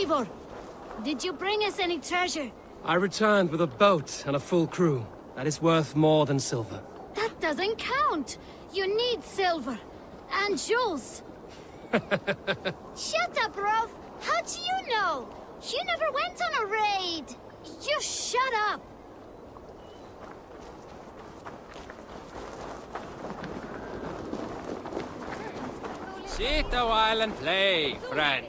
Eivor! Did you bring us any treasure? I returned with a boat and a full crew. That is worth more than silver. That doesn't count! You need silver. And jewels. Shut up, Rolf! How do you know? You never went on a raid! Just shut up! Sit a while and play, friend.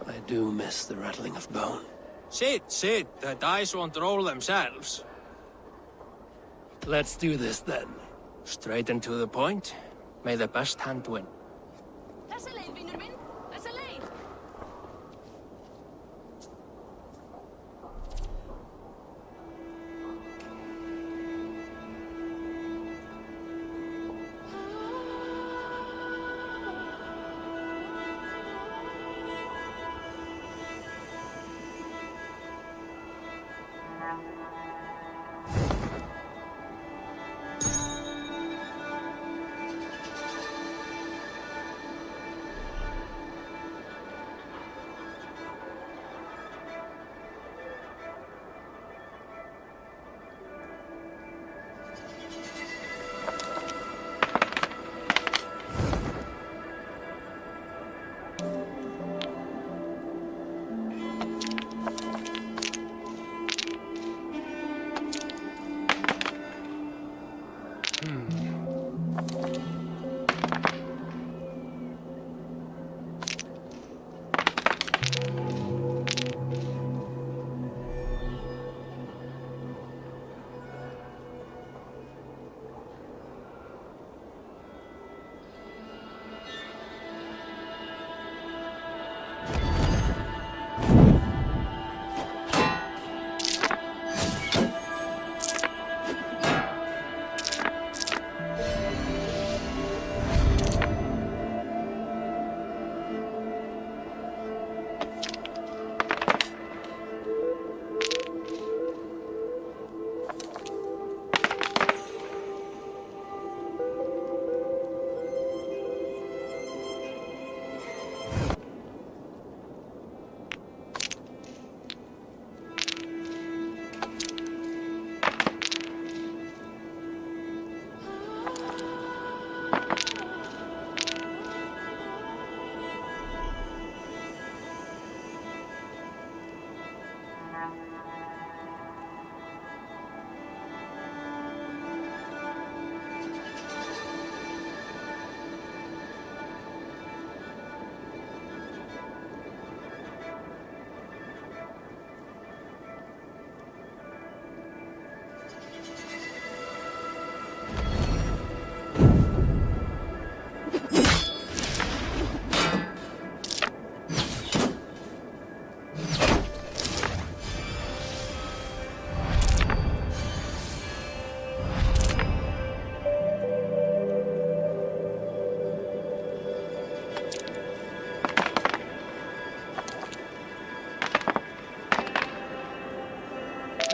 I do miss the rattling of bone. Sit. The dice won't roll themselves. Let's do this then. Straight and to the point. May the best hand win.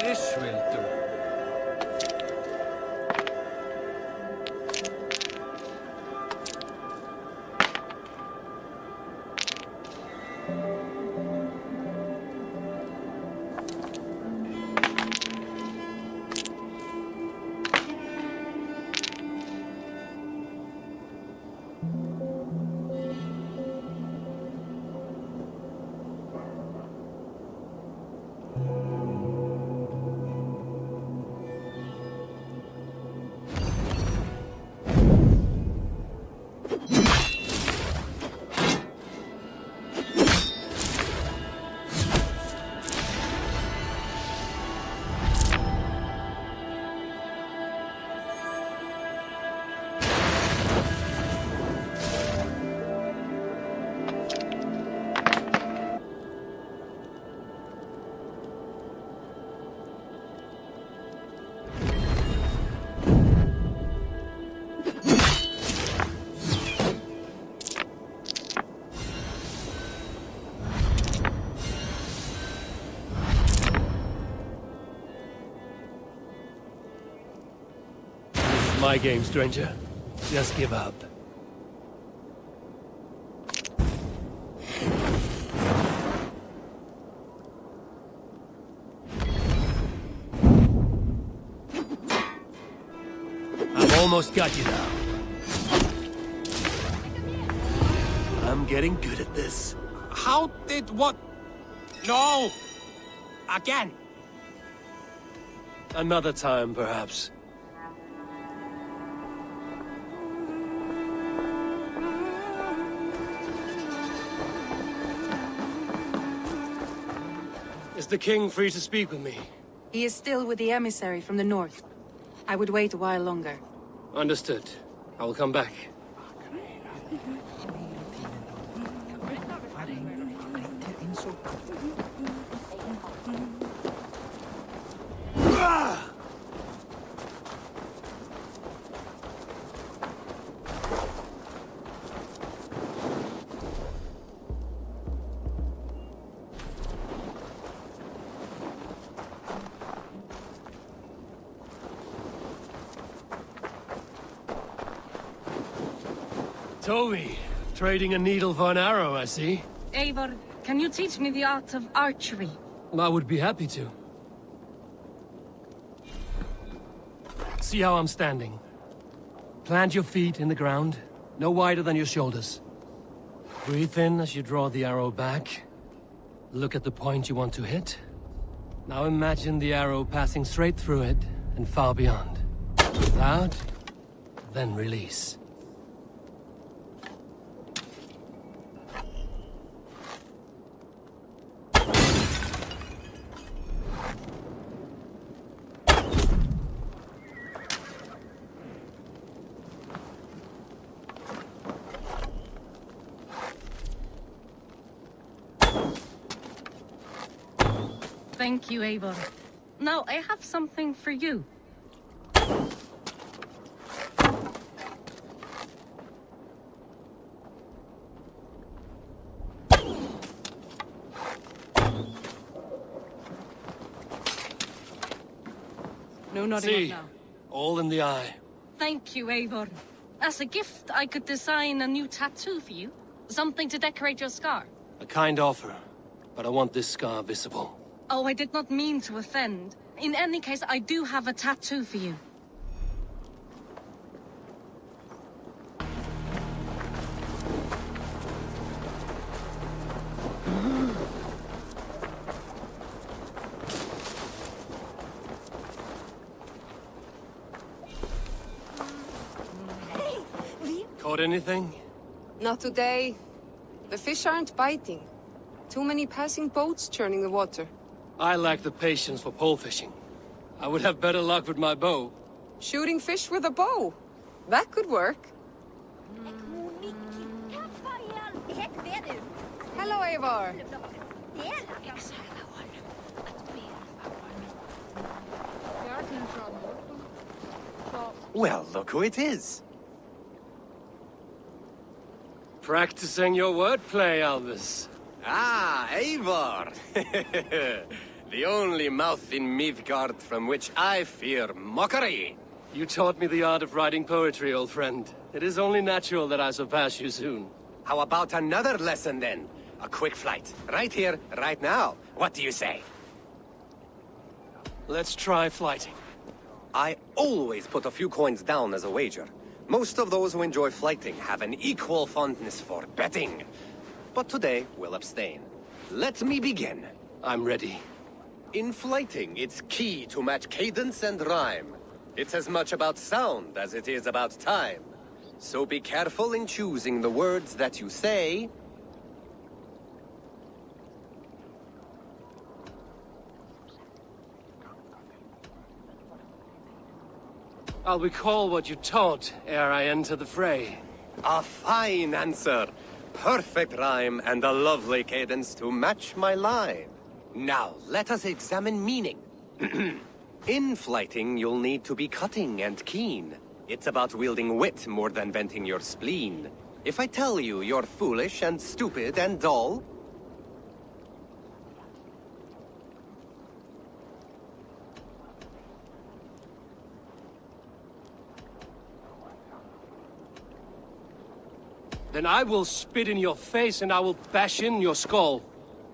This will do. My game, stranger. Just give up. Almost got you now. I'm getting good at this. How did what? No! Again! Another time, perhaps. Is the king free to speak with me? He is still with the emissary from the north. I would wait a while longer. Understood. I will come back. Toby, trading a needle for an arrow, I see. Eivor, can you teach me the art of archery? I would be happy to. See how I'm standing. Plant your feet in the ground, no wider than your shoulders. Breathe in as you draw the arrow back. Look at the point you want to hit. Now imagine the arrow passing straight through it and far beyond. Breathe out, then release. Thank you, Eivor. Now, I have something for you. No nodding See, off now. all in the eye. Thank you, Eivor. As a gift, I could design a new tattoo for you. Something to decorate your scar. A kind offer, but I want this scar visible. Oh, I did not mean to offend. In any case, I do have a tattoo for you. Caught anything? Not today. The fish aren't biting. Too many passing boats churning the water. I lack the patience for pole fishing. I would have better luck with my bow. Shooting fish with a bow. That could work. Hello, Eivor. Well, look who it is. Practicing your wordplay, Albus. Ah, Eivor! The only mouth in Midgard from which I fear mockery. You taught me the art of writing poetry, old friend. It is only natural that I surpass you soon. How about another lesson then? A quick flight. Right here, right now. What do you say? Let's try flighting. I always put a few coins down as a wager. Most of those who enjoy flighting have an equal fondness for betting. But today, we'll abstain. Let me begin. I'm ready. In flighting, it's key to match cadence and rhyme. It's as much about sound as it is about time. So be careful in choosing the words that you say. I'll recall what you taught ere I enter the fray. A fine answer. Perfect rhyme and a lovely cadence to match my line. Now, let us examine meaning. In flighting, you'll need to be cutting and keen. It's about wielding wit more than venting your spleen. If I tell you you're foolish and stupid and dull, then I will spit in your face and I will bash in your skull.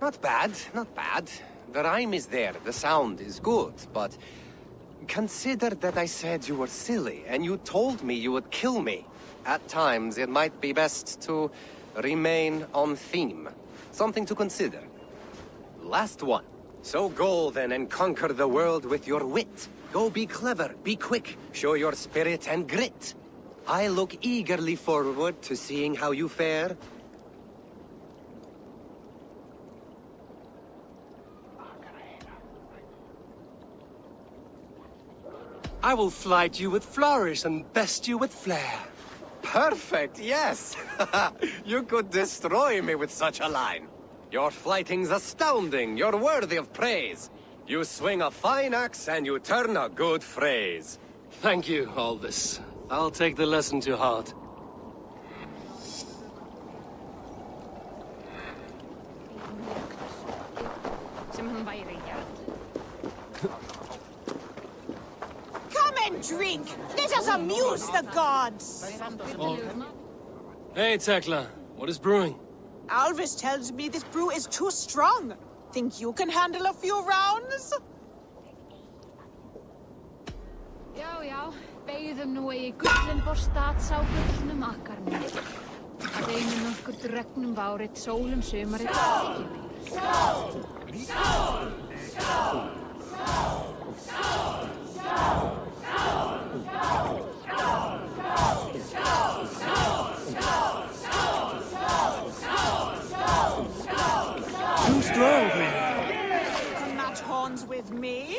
not bad, not bad. The rhyme is there, the sound is good, but consider that I said you were silly, and you told me you would kill me. At times, it might be best to remain on theme. Something to consider. Last one. So go then and conquer the world with your wit. Go be clever, be quick, show your spirit and grit. I look eagerly forward to seeing how you fare. I will flight you with flourish and best you with flair. Perfect, yes! You could destroy me with such a line. Your flighting's astounding, you're worthy of praise. You swing a fine axe and you turn a good phrase. Thank you, Aldous. I'll take the lesson to heart. Come and drink. Let us amuse the gods. Hey, Tekla. What is brewing? Alvis tells me this brew is too strong. Think you can handle a few rounds? Já, já, beigðum nú eigi gullin bostát sá gullnum akkarnum. Að einum nokkur dregnum várið, sólum sumarið. Too strong for you. Can match horns with me?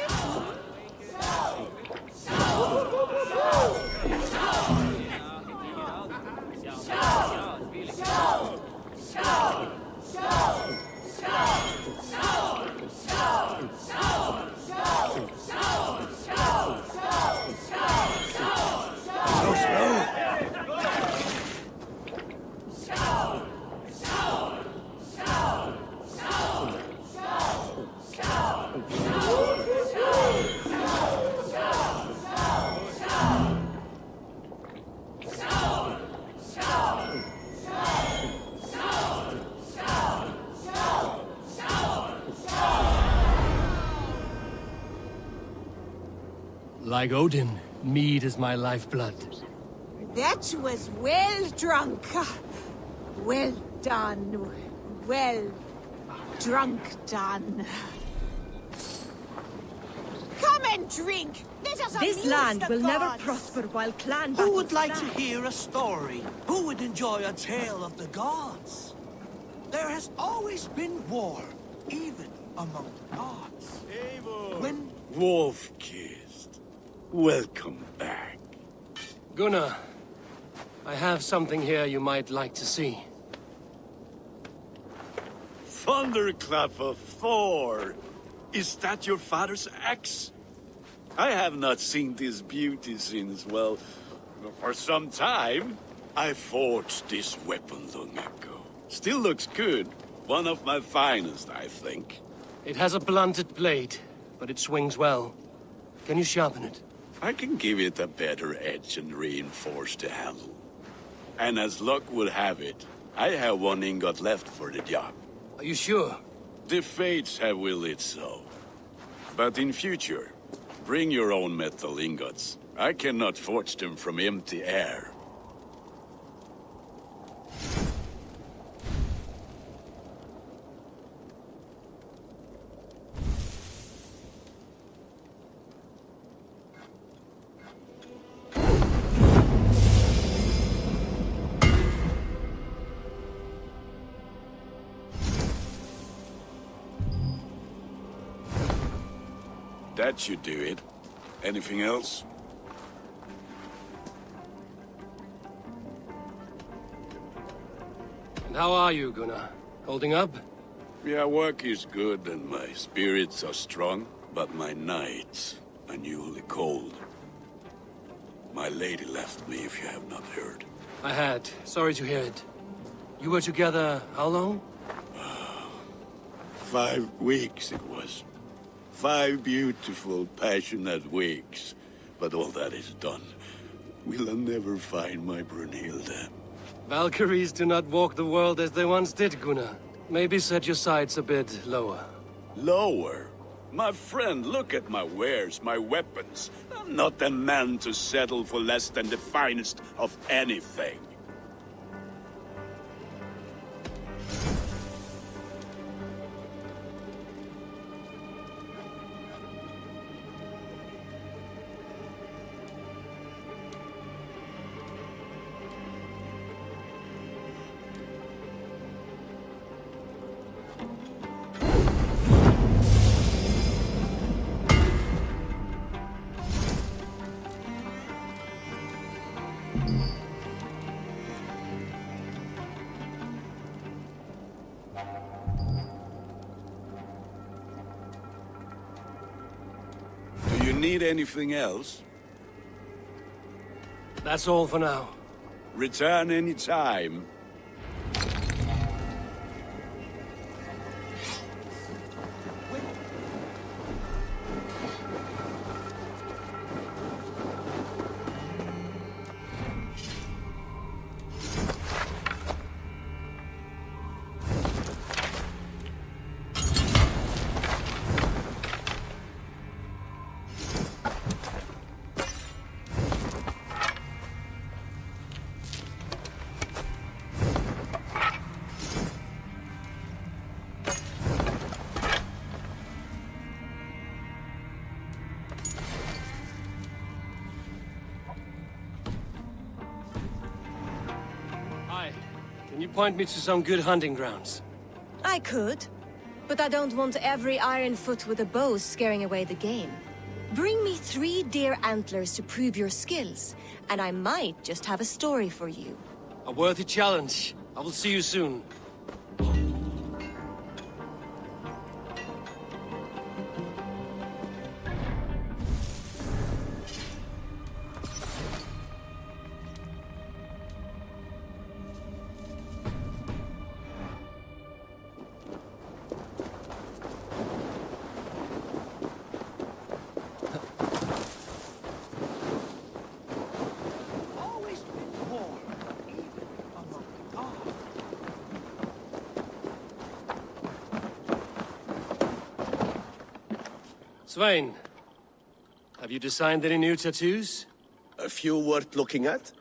So slow. Like Odin, mead is my lifeblood. That was well drunk. Well done. Well drunk done. Come and drink. Let us This amuse land the will never gods. prosper while clan Who would battles like to stand. hear a story? Who would enjoy a tale of the gods? There has always been war, even among the gods. When Wolf-kissed. Welcome back. Gunnar, I have something here you might like to see. Thunderclap of Thor! Is that your father's axe? I have not seen this beauty since, well, for some time. I forged this weapon long ago. Still looks good. One of my finest, I think. It has a blunted blade, but it swings well. Can you sharpen it? I can give it a better edge and reinforce the handle. And as luck would have it, I have one ingot left for the job. Are you sure? The fates have willed it so. But in future, bring your own metal ingots. I cannot forge them from empty air. That should do it. Anything else? And how are you, Gunnar? Holding up? Yeah, work is good and my spirits are strong, but my nights are newly cold. My lady left me, if you have not heard. I had. Sorry to hear it. You were together how long? 5 weeks it was. 5 beautiful, passionate weeks. But all that is done. Will I never find my Brunhilde? Valkyries do not walk the world as they once did, Gunnar. Maybe set your sights a bit lower. Lower? My friend, look at my wares, my weapons. I'm not a man to settle for less than the finest of anything. Do you need anything else? That's all for now. Return any time. Hi. Can you point me to some good hunting grounds? I could, but I don't want every iron foot with a bow scaring away the game. Bring me 3 deer antlers to prove your skills, and I might just have a story for you. A worthy challenge. I will see you soon. Always been war, even among gods. Svein, have you designed any new tattoos? A few worth looking at?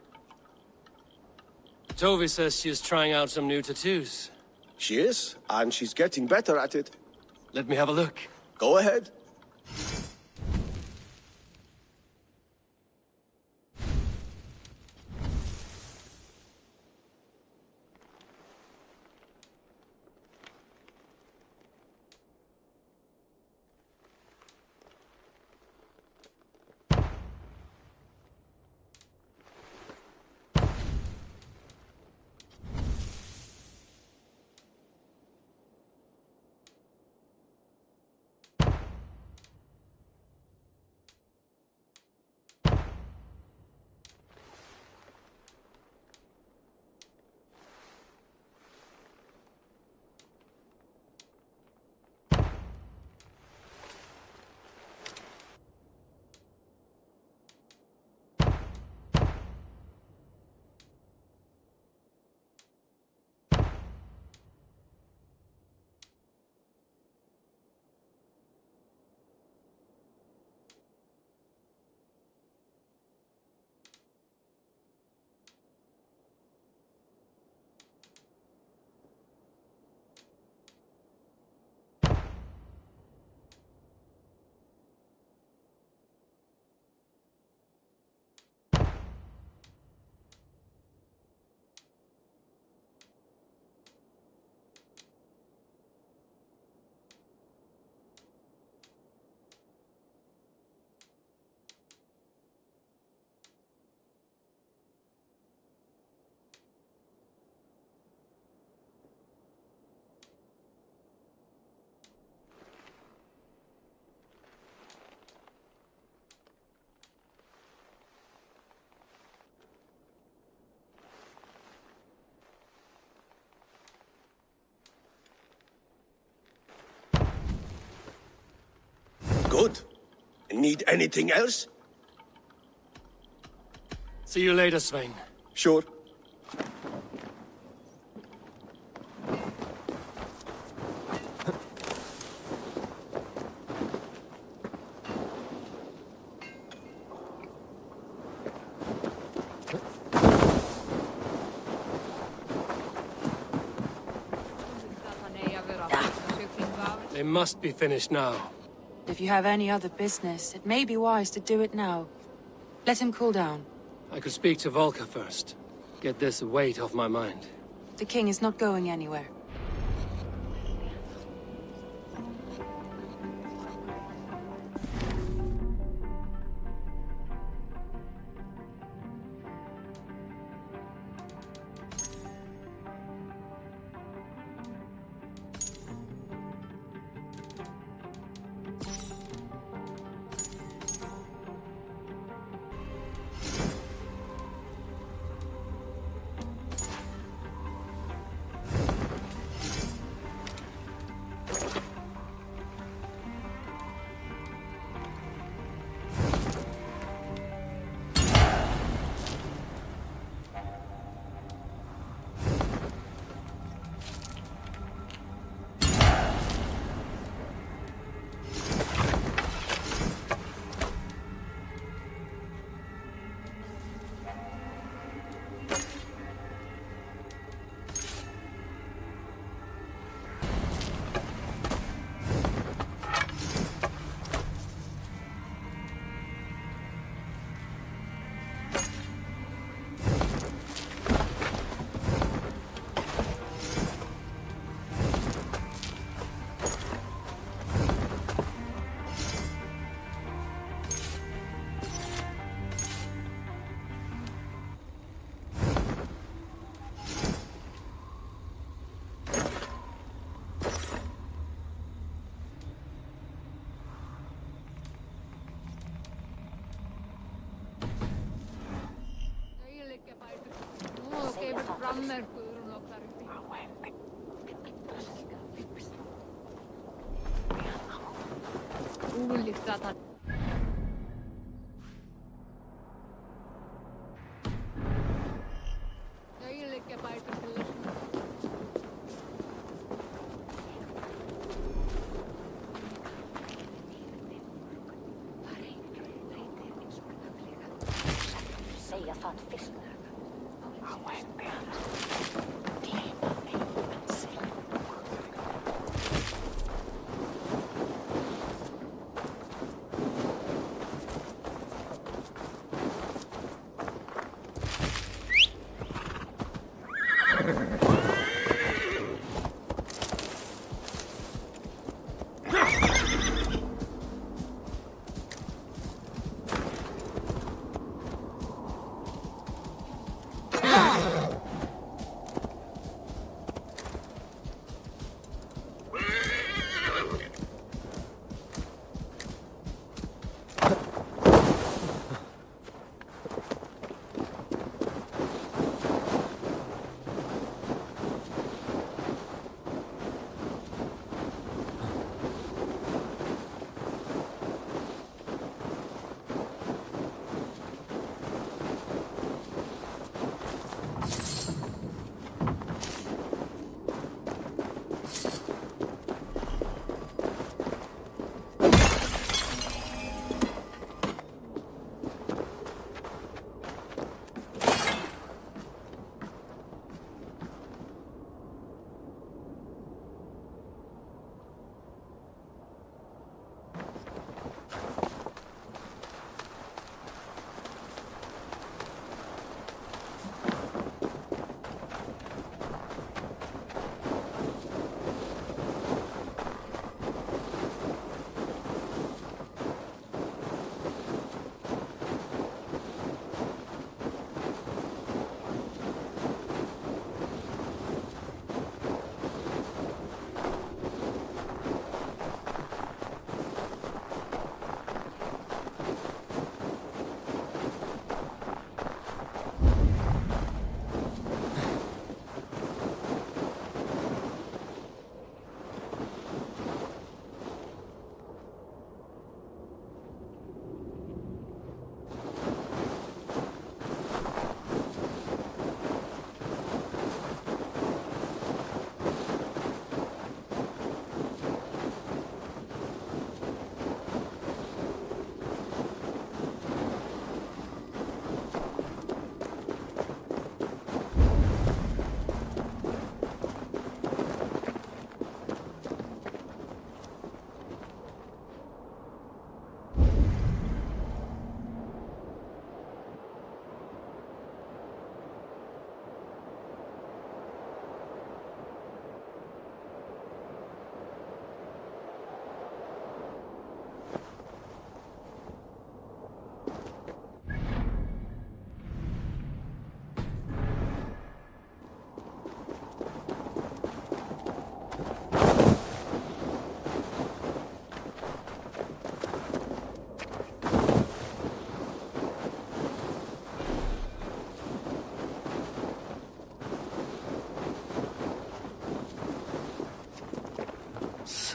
Tovi says she is trying out some new tattoos. She is, and she's getting better at it. Let me have a look. Go ahead. Good. Need anything else? See you later, Svein. Sure. It must be finished now. If you have any other business, it may be wise to do it now. Let him cool down. I could speak to Volker first. Get this weight off my mind. The king is not going anywhere.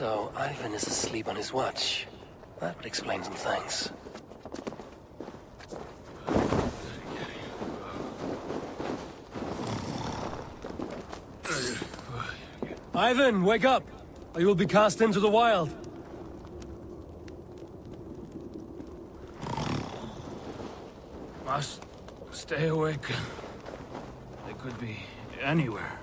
So, Ivan is asleep on his watch. That would explain some things. Ivan, wake up! Or you'll be cast into the wild. Must stay awake. They could be anywhere.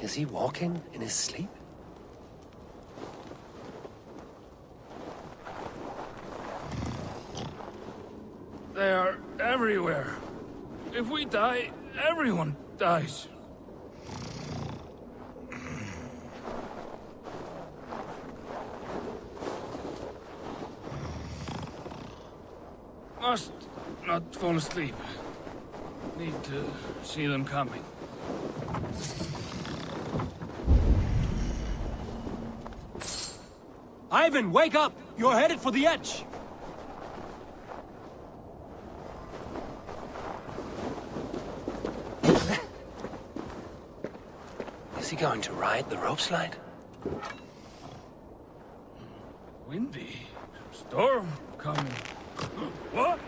Is he walking in his sleep? They are everywhere. If we die, everyone dies. Must not fall asleep. Need to see them coming. Ivan, wake up! You're headed for the edge! Is he going to ride the rope slide? Windy. Storm coming. What?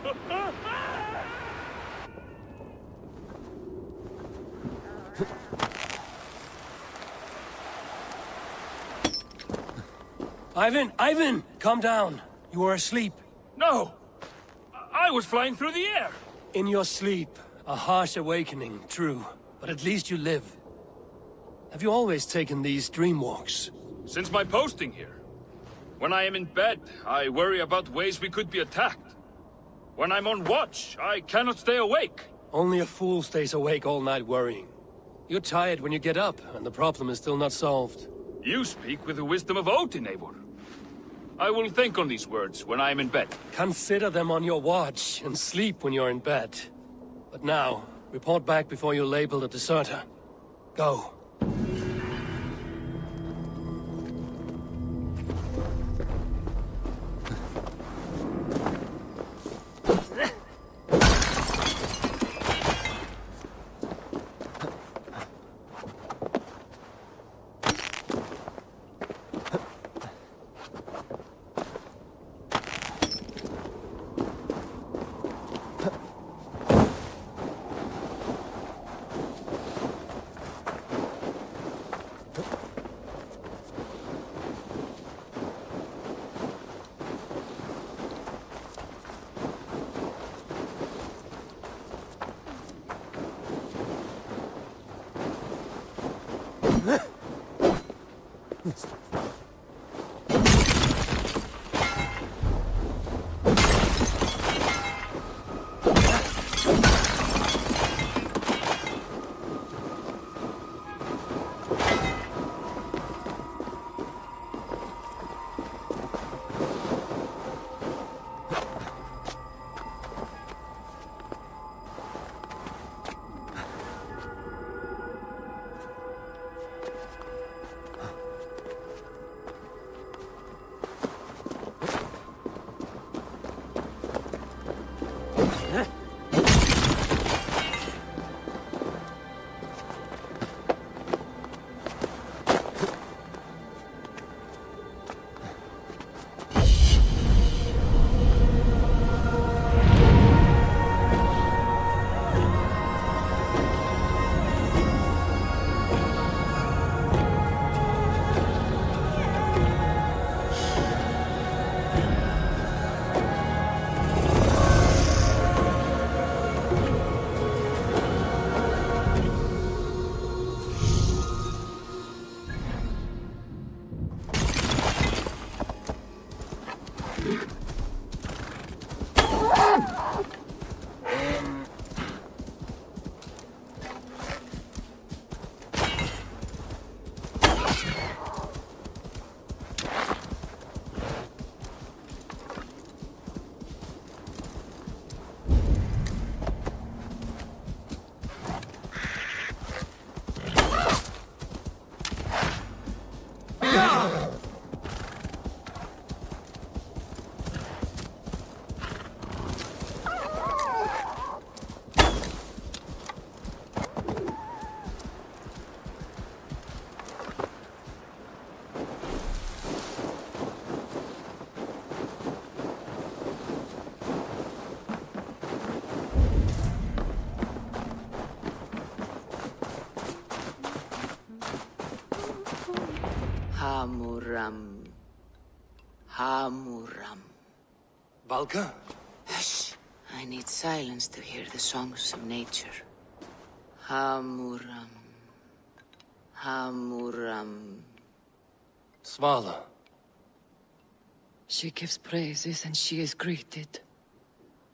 Ivan! Calm down. You are asleep. No! I was flying through the air! In your sleep. A harsh awakening, true. But at least you live. Have you always taken these dream walks? Since my posting here. When I am in bed, I worry about ways we could be attacked. When I'm on watch, I cannot stay awake. Only a fool stays awake all night worrying. You're tired when you get up, and the problem is still not solved. You speak with the wisdom of Odin, Eivor. I will think on these words when I am in bed. Consider them on your watch, and sleep when you're in bed. But now, report back before you're labeled a deserter. Go. Hamuram. Hamuram. Valka? Hush. I need silence to hear the songs of nature. Hamuram. Hamuram. Svala. She gives praises and she is greeted.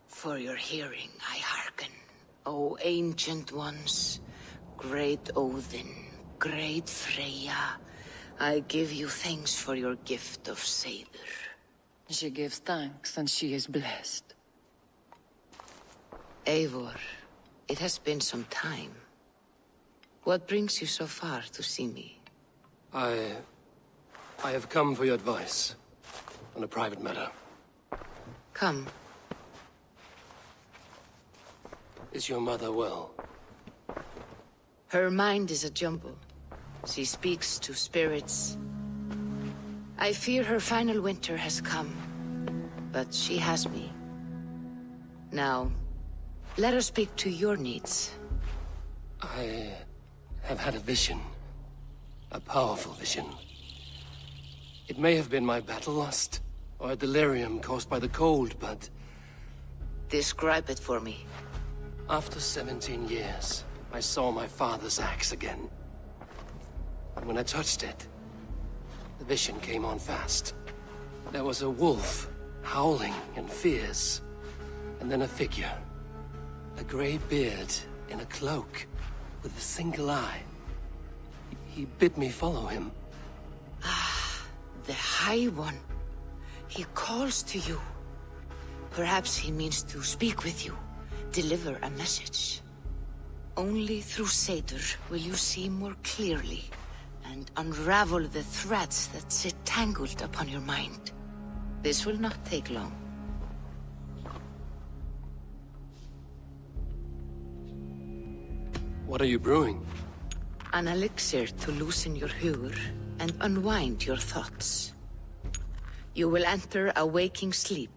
For your hearing, I hearken. O ancient ones, great Odin, great Freya, I give you thanks for your gift of Seder. She gives thanks and she is blessed. Eivor, it has been some time. What brings you so far to see me? I have come for your advice on a private matter. Come. Is your mother well? Her mind is a jumble. She speaks to spirits. I fear her final winter has come, but she has me. Now, let her speak to your needs. I have had a vision. A powerful vision. It may have been my battle lust, or a delirium caused by the cold, but... Describe it for me. After 17 years, I saw my father's axe again. And when I touched it, the vision came on fast. There was a wolf, howling and fierce, and then a figure. A grey beard in a cloak, with a single eye. He bid me follow him. Ah, the High One. He calls to you. Perhaps he means to speak with you, deliver a message. Only through Seder will you see more clearly and unravel the threads that sit tangled upon your mind. This will not take long. What are you brewing? An elixir to loosen your hugur and unwind your thoughts. You will enter a waking sleep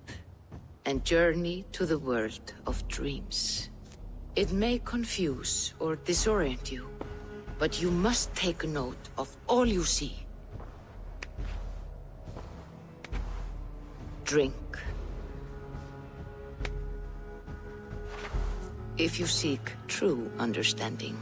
and journey to the world of dreams. It may confuse or disorient you, but you must take note of all you see. Drink. If you seek true understanding.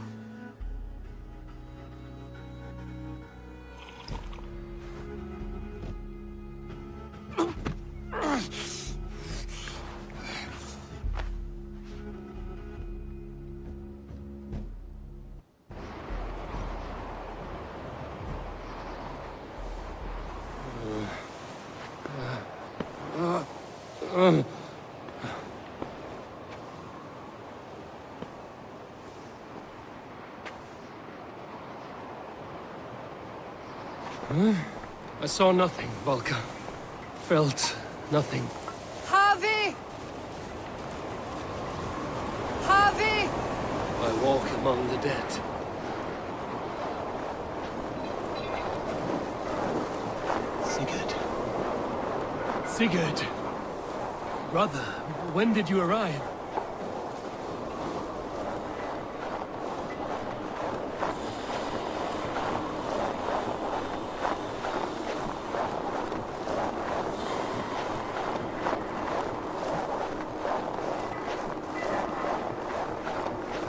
I saw nothing, Valka. Felt nothing. Harvey! Harvey! I walk among the dead. Sigurd. Sigurd! Brother, when did you arrive?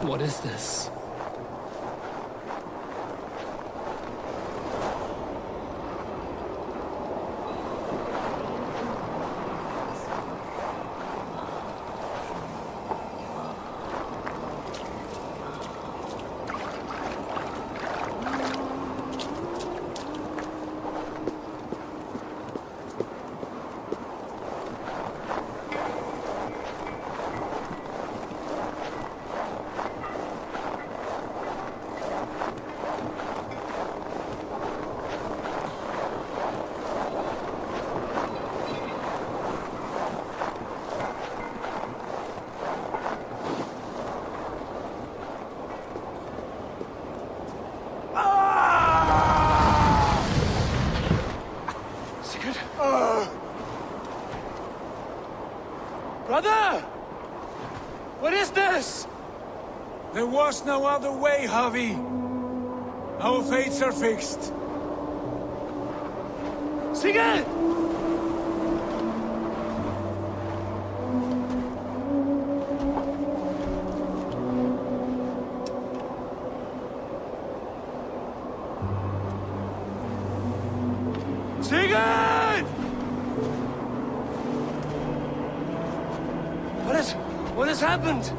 What is this? Brother! What is this? There was no other way, Harvey. Our fates are fixed. Sigurd! Sigurd! What has happened?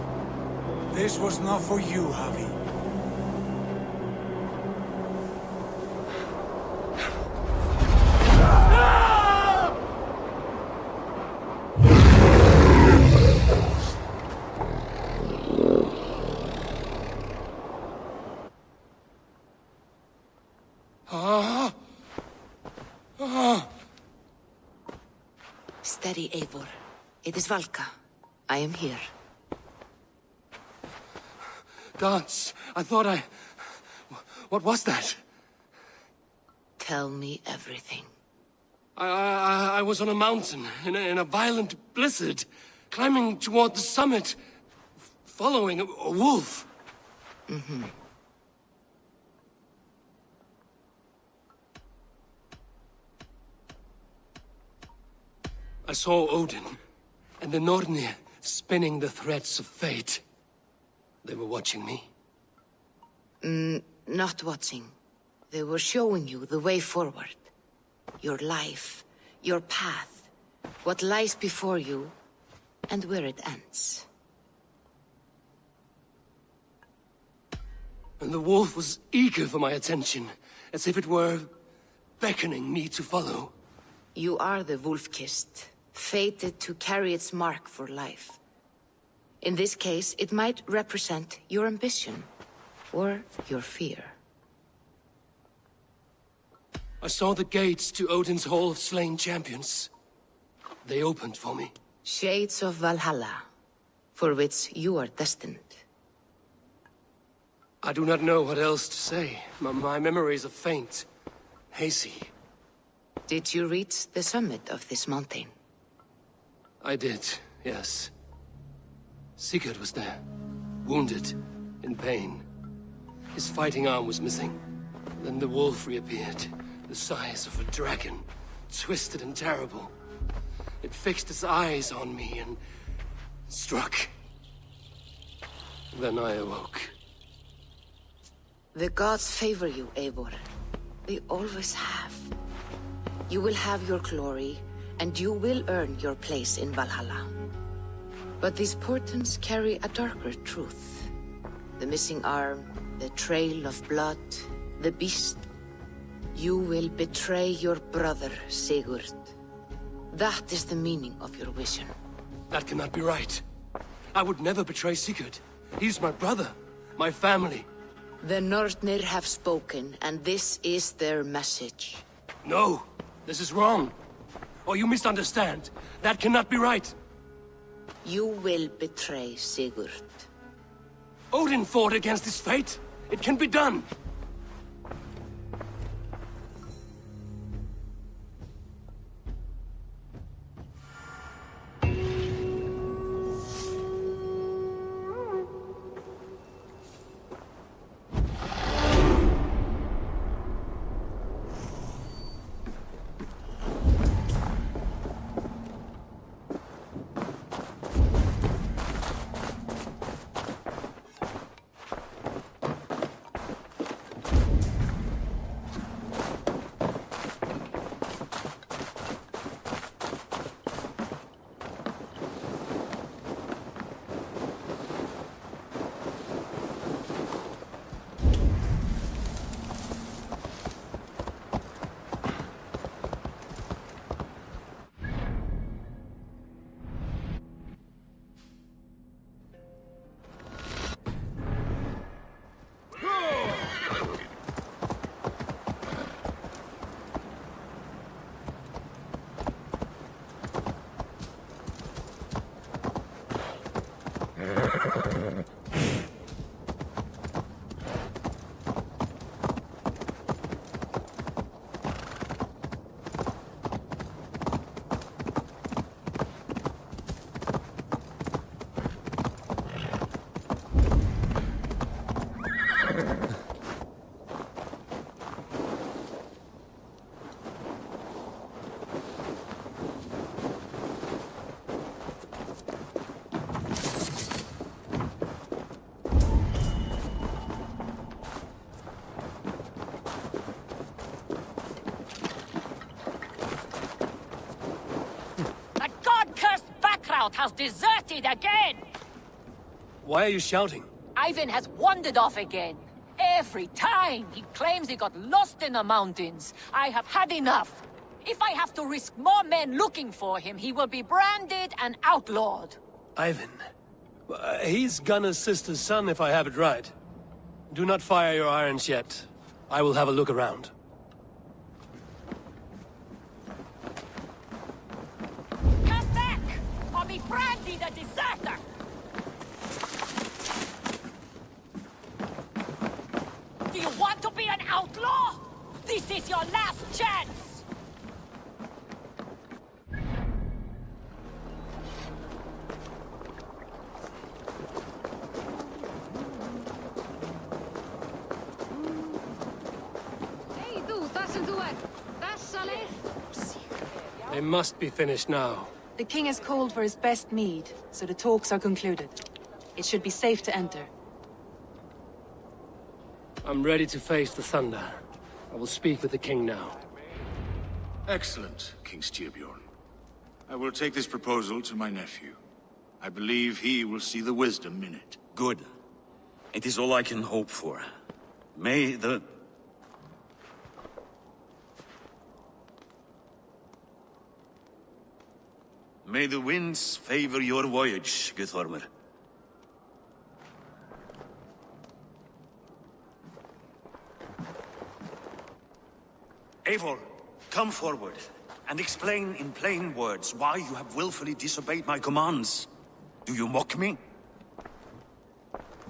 This was not for you, Javi. Steady, Eivor. It is Valka. I am here. Gods, I thought I... What was that? Tell me everything. I was on a mountain, in a violent blizzard, climbing toward the summit, following a wolf. Mm-hmm. I saw Odin, and the Nornir spinning the threads of fate. They were watching me. Not watching. They were showing you the way forward. Your life, your path, what lies before you, and where it ends. And the wolf was eager for my attention, as if it were beckoning me to follow. You are the wolf-kissed, fated to carry its mark for life. In this case, it might represent your ambition, or your fear. I saw the gates to Odin's Hall of Slain Champions. They opened for me. Shades of Valhalla, for which you are destined. I do not know what else to say. My memories are faint, hazy. Did you reach the summit of this mountain? I did, yes. Sigurd was there, wounded, in pain. His fighting arm was missing. Then the wolf reappeared, the size of a dragon, twisted and terrible. It fixed its eyes on me and struck. Then I awoke. The gods favor you, Eivor. They always have. You will have your glory, and you will earn your place in Valhalla. But these portents carry a darker truth. The missing arm, the trail of blood, the beast. You will betray your brother, Sigurd. That is the meaning of your vision. That cannot be right. I would never betray Sigurd. He's my brother, my family. The Nornir have spoken, and this is their message. No, this is wrong. Or you misunderstand. That cannot be right. You will betray Sigurd. Odin fought against his fate. It can be done. scout has deserted again! Why are you shouting? Ivan has wandered off again. Every time he claims he got lost in the mountains. I have had enough. If I have to risk more men looking for him, he will be branded and outlawed. Ivan. He's Gunna's sister's son, if I have it right. Do not fire your irons yet. I will have a look around. Come back, or be branded a deserter! Do you want to be an outlaw? This is your last chance! They must be finished now. The king has called for his best mead, so the talks are concluded. It should be safe to enter. I'm ready to face the thunder. I will speak with the king now. Excellent, King Styrbjorn. I will take this proposal to my nephew. I believe he will see the wisdom in it. Good. It is all I can hope for. May the... May the winds favor your voyage, Guthormer. Eivor, come forward, and explain in plain words why you have willfully disobeyed my commands. Do you mock me?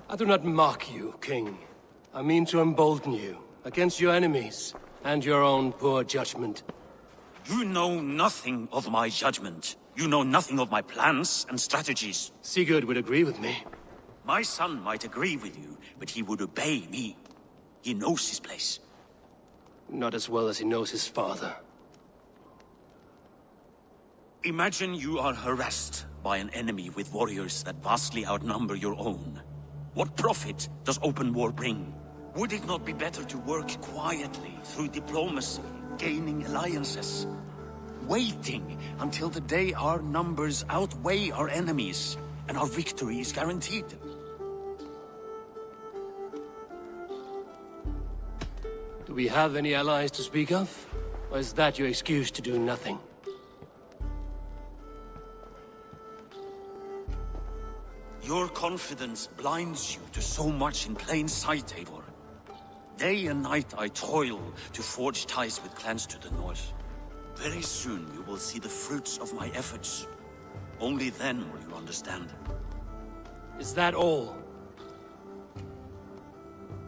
I do not mock you, King. I mean to embolden you, against your enemies, and your own poor judgment. You know nothing of my judgment. You know nothing of my plans and strategies. Sigurd would agree with me. My son might agree with you, but he would obey me. He knows his place. Not as well as he knows his father. Imagine you are harassed by an enemy with warriors that vastly outnumber your own. What profit does open war bring? Would it not be better to work quietly through diplomacy, gaining alliances? Waiting until the day our numbers outweigh our enemies, and our victory is guaranteed. Do we have any allies to speak of? Or is that your excuse to do nothing? Your confidence blinds you to so much in plain sight, Eivor. Day and night I toil to forge ties with clans to the north. Very soon you will see the fruits of my efforts. Only then will you understand. Is that all?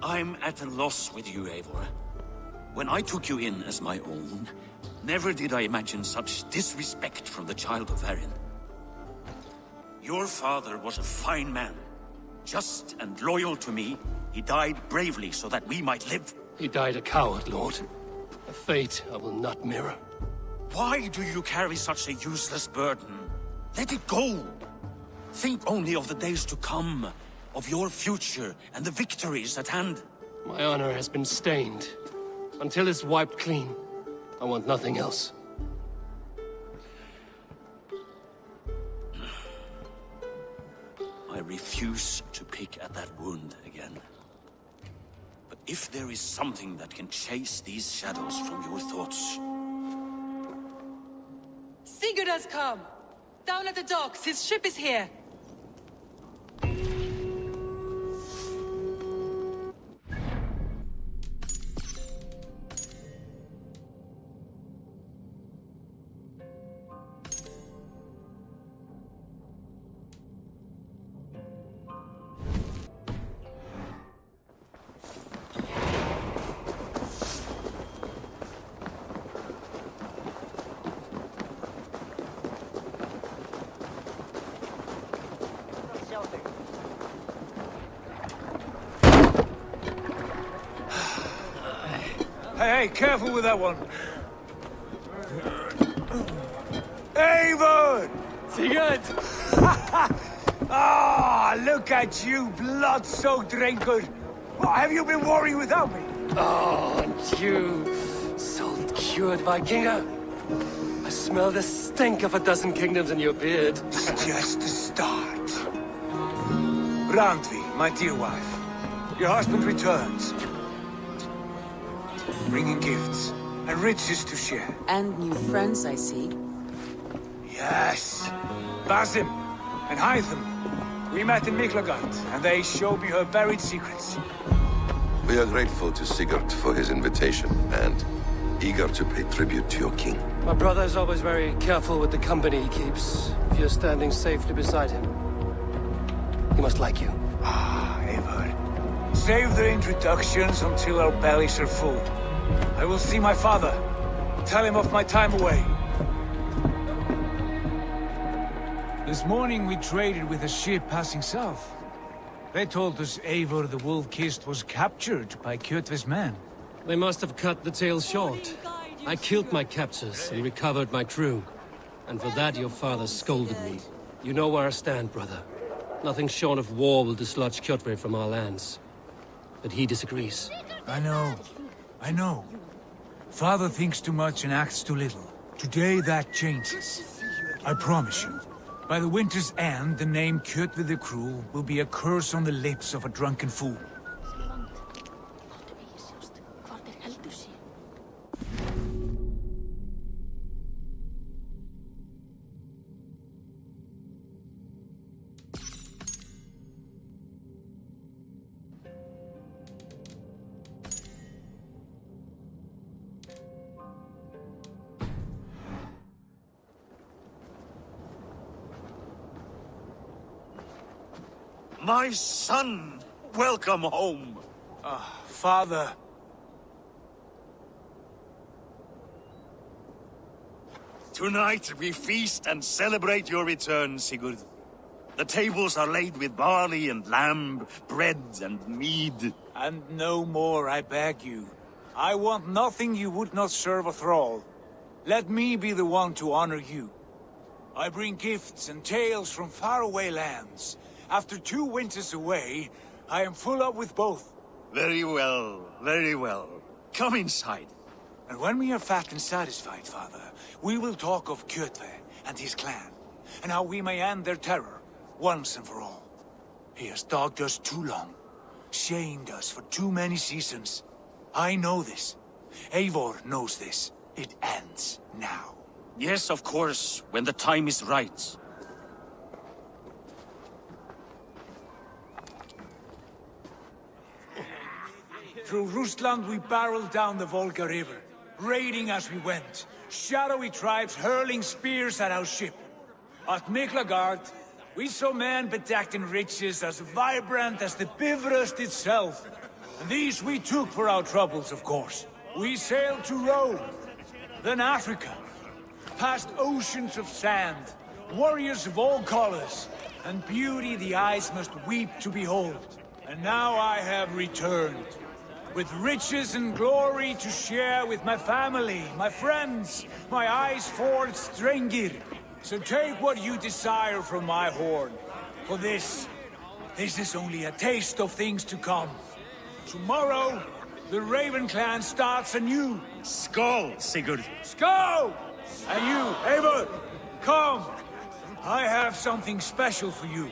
I'm at a loss with you, Eivor. When I took you in as my own, never did I imagine such disrespect from the child of Varin. Your father was a fine man. Just and loyal to me, he died bravely so that we might live. He died a coward, Lord. A fate I will not mirror. Why do you carry such a useless burden? Let it go! Think only of the days to come, of your future and the victories at hand. My honor has been stained. Until it's wiped clean, I want nothing else. I refuse to pick at that wound again. But if there is something that can chase these shadows from your thoughts... Sigurd has come! Down at the docks, his ship is here! Hey, careful with that one. Eivor! Sigurd! Ah, look at you, blood-soaked raincoat. What, have you been warring without me? Oh, and you, so cured Vikinger. I smell the stink of a dozen kingdoms in your beard. It's just the start. Randvi, my dear wife, your husband returns. Bringing gifts and riches to share. And new friends, I see. Yes. Basim and Hytham. We met in Miklagard, and they showed me her buried secrets. We are grateful to Sigurd for his invitation, and eager to pay tribute to your king. My brother's always very careful with the company he keeps. If you're standing safely beside him, he must like you. Ah, Eivor. Save the introductions until our bellies are full. I will see my father. Tell him of my time away. This morning we traded with a ship passing south. They told us Eivor the Wolf-Kissed was captured by Kjotve's men. They must have cut the tale short. I killed my captors and recovered my crew. And for that your father scolded me. You know where I stand, brother. Nothing short of war will dislodge Kjotve from our lands. But he disagrees. I know. Father thinks too much and acts too little. Today that changes. I promise you. By the winter's end, the name Kjotve the Cruel will be a curse on the lips of a drunken fool. My son! Welcome home! Father. Tonight we feast and celebrate your return, Sigurd. The tables are laid with barley and lamb, bread and mead. And no more, I beg you. I want nothing you would not serve a thrall. Let me be the one to honor you. I bring gifts and tales from faraway lands. After 2 winters away, I am full up with both. Very well, very well. Come inside. And when we are fat and satisfied, Father, we will talk of Kjotve and his clan, and how we may end their terror, once and for all. He has dogged us too long, shamed us for too many seasons. I know this. Eivor knows this. It ends now. Yes, of course, when the time is right. Through Rusland we barreled down the Volga River, raiding as we went, shadowy tribes hurling spears at our ship. At Miklagard, we saw men bedecked in riches as vibrant as the Bifrost itself. And these we took for our troubles, of course. We sailed to Rome, then Africa, past oceans of sand, warriors of all colors, and beauty the eyes must weep to behold. And now I have returned, with riches and glory to share with my family, my friends, my eyes-forged Strengir. So take what you desire from my hoard. For this is only a taste of things to come. Tomorrow, the Raven clan starts anew. Skål, Sigurd. Skål! And you, Eivor, come. I have something special for you.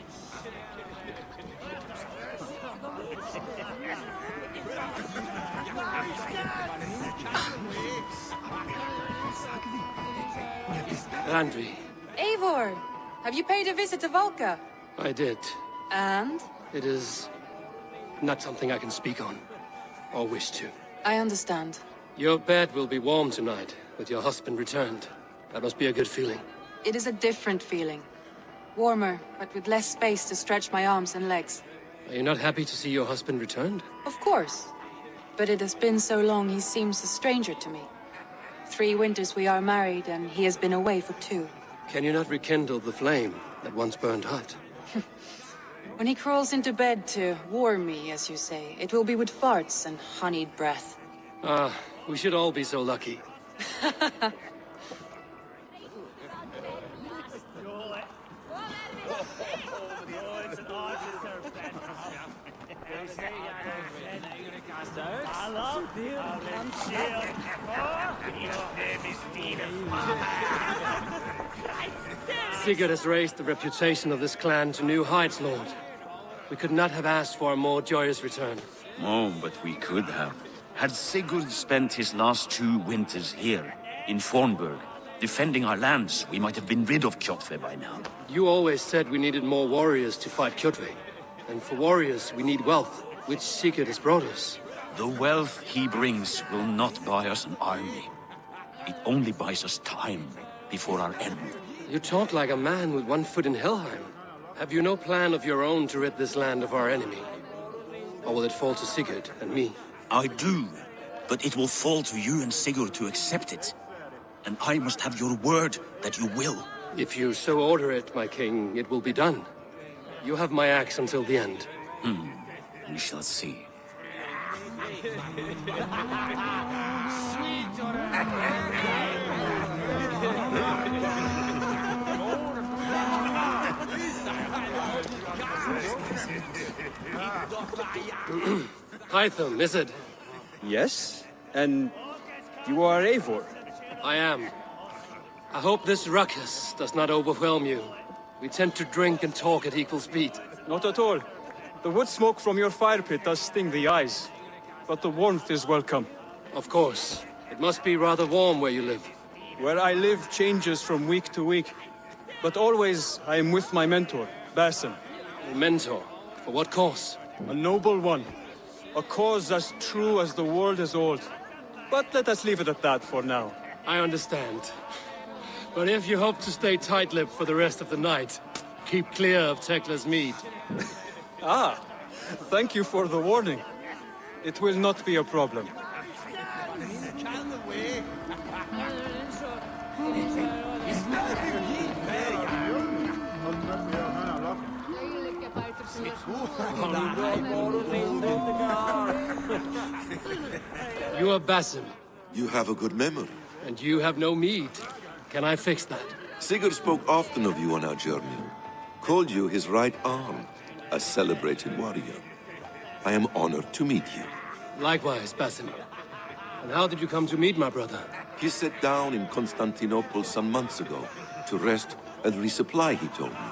Randvi, Eivor! Have you paid a visit to Valka? I did. And? It is not something I can speak on, or wish to. I understand. Your bed will be warm tonight, with your husband returned. That must be a good feeling. It is a different feeling. Warmer, but with less space to stretch my arms and legs. Are you not happy to see your husband returned? Of course. But it has been so long he seems a stranger to me. 3 winters we are married, and he has been away for 2. Can you not rekindle the flame that once burned hot? When he crawls into bed to warm me, as you say, it will be with farts and honeyed breath. Ah, we should all be so lucky. Sigurd has raised the reputation of this clan to new heights, Lord. We could not have asked for a more joyous return. Oh, but we could have. Had Sigurd spent his last 2 winters here, in Fornburg, defending our lands, we might have been rid of Kjotve by now. You always said we needed more warriors to fight Kjotve. And for warriors, we need wealth, which Sigurd has brought us. The wealth he brings will not buy us an army. It only buys us time before our end. You talk like a man with one foot in Helheim. Have you no plan of your own to rid this land of our enemy? Or will it fall to Sigurd and me? I do, but it will fall to you and Sigurd to accept it. And I must have your word that you will. If you so order it, my king, it will be done. You have my axe until the end. We shall see. Hytham, is it? Yes? And you are Eivor? I am. I hope this ruckus does not overwhelm you. We tend to drink and talk at equal speed. Not at all. The wood smoke from your fire pit does sting the eyes, but the warmth is welcome. Of course. It must be rather warm where you live. Where I live changes from week to week, but always I am with my mentor, Basim. A mentor? For what cause? A noble one. A cause as true as the world is old. But let us leave it at that for now. I understand. But if you hope to stay tight-lipped for the rest of the night, keep clear of Tekla's mead. Ah, thank you for the warning. It will not be a problem. You are Basim. You have a good memory. And you have no mead. Can I fix that? Sigurd spoke often of you on our journey. Called you his right arm, a celebrated warrior. I am honored to meet you. Likewise, Basim. And how did you come to meet my brother? He sat down in Constantinople some months ago to rest and resupply, he told me.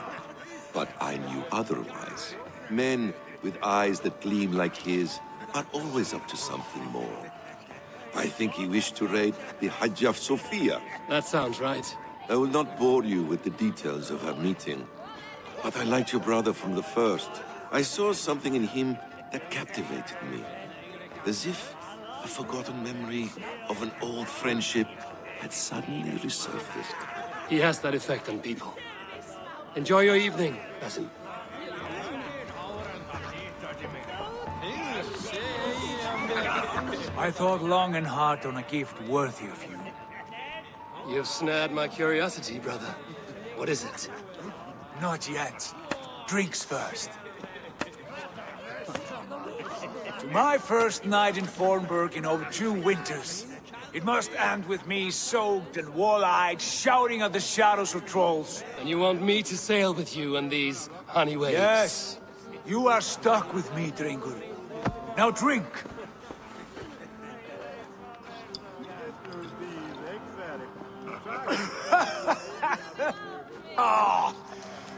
But I knew otherwise. Men with eyes that gleam like his are always up to something more. I think he wished to raid the Hagia Sophia. That sounds right. I will not bore you with the details of our meeting. But I liked your brother from the first. I saw something in him that captivated me. As if a forgotten memory of an old friendship had suddenly resurfaced. He has that effect on people. Enjoy your evening, Basim. I thought long and hard on a gift worthy of you. You've snared my curiosity, brother. What is it? Not yet. Drinks first. To my first night in Fornburg in over 2 winters. It must end with me soaked and wall-eyed, shouting at the shadows of trolls. And you want me to sail with you on these honey waves? Yes. You are stuck with me, Drengur. Now drink. Ah,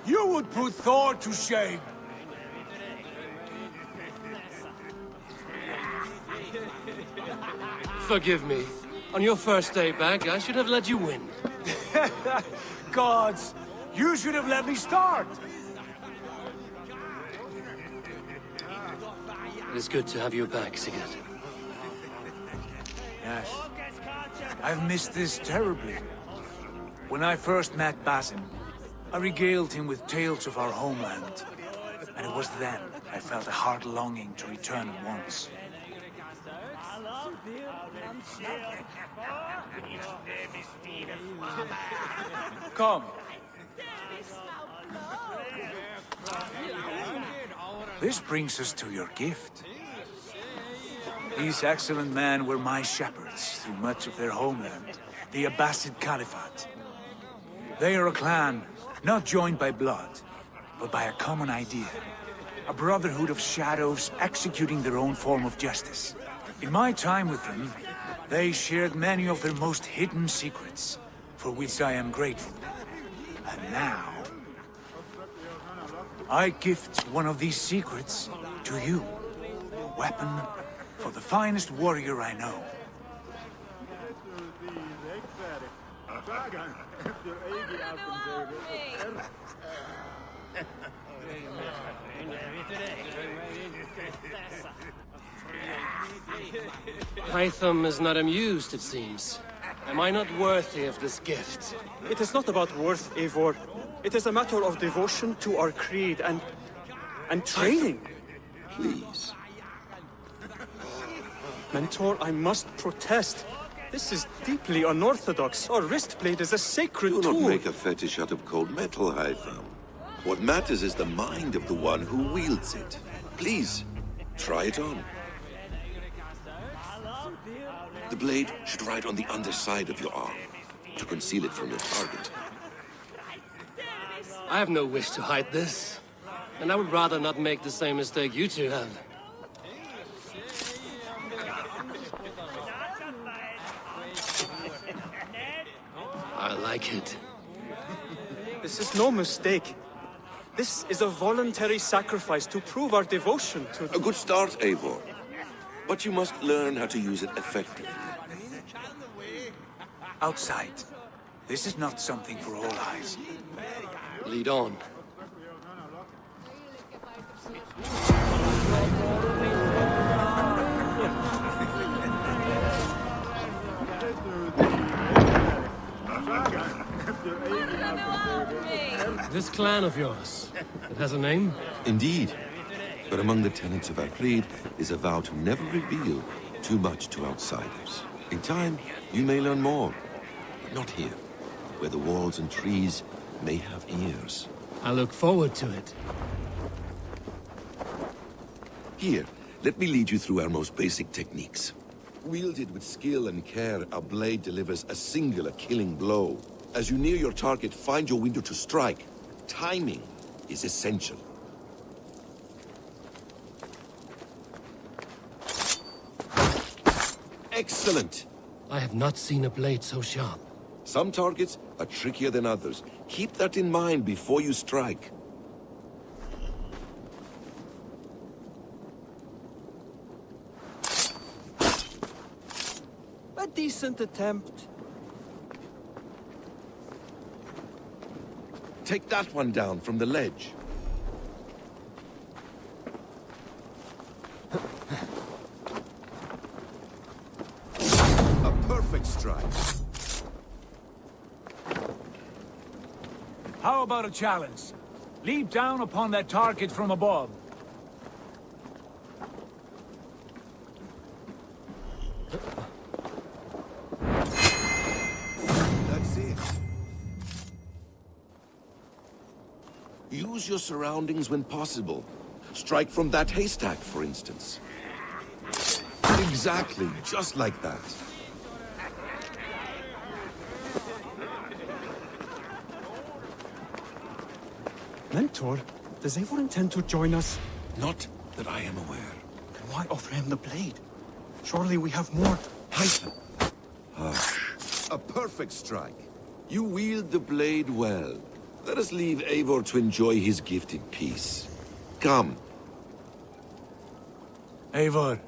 you would put Thor to shame. Forgive me. On your first day back, I should have let you win. Gods, you should have let me start. It is good to have you back, Sigurd. Yes. I've missed this terribly. When I first met Basim, I regaled him with tales of our homeland. And it was then I felt a heart longing to return at once. Come. This brings us to your gift. These excellent men were my shepherds through much of their homeland, the Abbasid Caliphate. They are a clan, not joined by blood, but by a common idea. A brotherhood of shadows executing their own form of justice. In my time with them, They shared many of their most hidden secrets, for which I am grateful. And now, I gift one of these secrets to you. A weapon for the finest warrior I know. Hytham is not amused, it seems. Am I not worthy of this gift? It is not about worth, Eivor. It is a matter of devotion to our creed and training. Please. Mentor, I must protest. This is deeply unorthodox. Our wrist blade is a sacred tool. Do not make a fetish out of cold metal, Hytham. What matters is the mind of the one who wields it. Please, try it on. The blade should ride on the underside of your arm, to conceal it from your target. I have no wish to hide this, and I would rather not make the same mistake you two have. I like it. This is no mistake. This is a voluntary sacrifice to prove our devotion to... A good start, Eivor. But you must learn how to use it effectively. Outside. This is not something for all eyes. Lead on. This clan of yours, it has a name? Indeed. But among the tenets of our creed is a vow to never reveal too much to outsiders. In time, you may learn more. But not here, where the walls and trees may have ears. I look forward to it. Here, let me lead you through our most basic techniques. Wielded with skill and care, our blade delivers a singular killing blow. As you near your target, find your window to strike. Timing is essential. Excellent! I have not seen a blade so sharp. Some targets are trickier than others. Keep that in mind before you strike. A decent attempt. Take that one down from the ledge. A perfect strike. How about a challenge? Leap down upon that target from above. That's it. Use your surroundings when possible. Strike from that haystack, for instance. Exactly, just like that. Mentor, does Eivor intend to join us? Not that I am aware. Then why offer him the blade? Surely we have more... Hytham! Hush. A perfect strike. You wield the blade well. Let us leave Eivor to enjoy his gift in peace. Come. Eivor,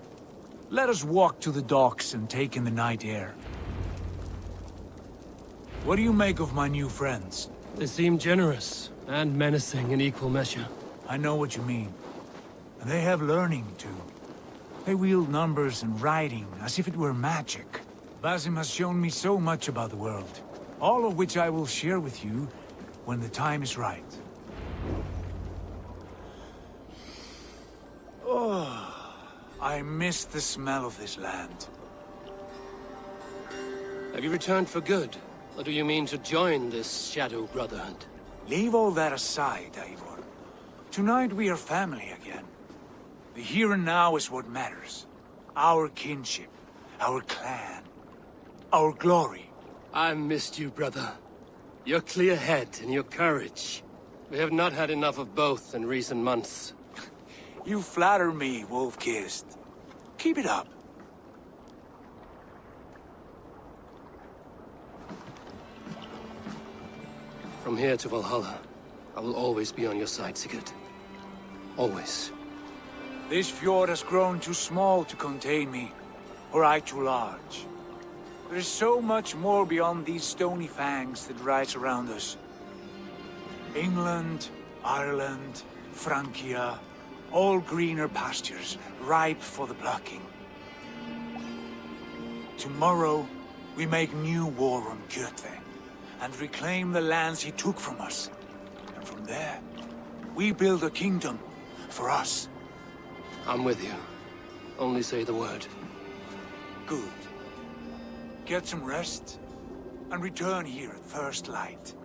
let us walk to the docks and take in the night air. What do you make of my new friends? They seem generous and menacing in equal measure. I know what you mean. And they have learning, too. They wield numbers and writing as if it were magic. Basim has shown me so much about the world, all of which I will share with you when the time is right. Oh, I miss the smell of this land. Have you returned for good? Or do you mean to join this Shadow Brotherhood? Leave all that aside, Eivor. Tonight we are family again. The here and now is what matters. Our kinship, our clan, our glory. I missed you, brother. Your clear head and your courage. We have not had enough of both in recent months. You flatter me, Wolf-Kissed. Keep it up. From here to Valhalla, I will always be on your side, Sigurd. Always. This fjord has grown too small to contain me, or I too large. There is so much more beyond these stony fangs that rise around us. England, Ireland, Francia, all greener pastures, ripe for the plucking. Tomorrow, we make new war on Kjotve, and reclaim the lands he took from us. And from there, we build a kingdom for us. I'm with you. Only say the word. Good. Get some rest, and return here at first light.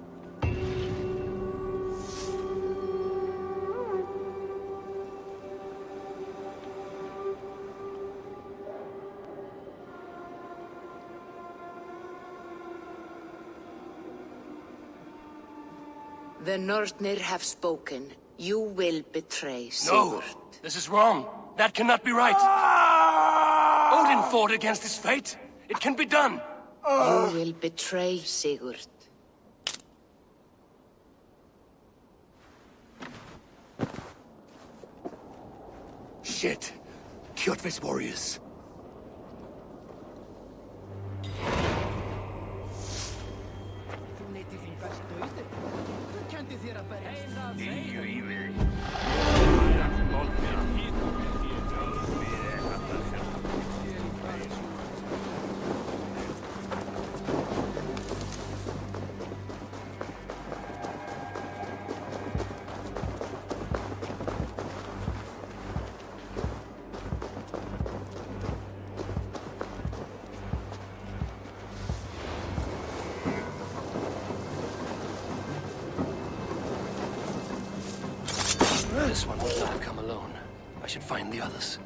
The Northnir have spoken. You will betray No! Sigurd. This is wrong. That cannot be right. Odin fought against his fate. It can be done. You will betray Sigurd. Shit. Kjotve's warriors. This one would not have come alone. I should find the others.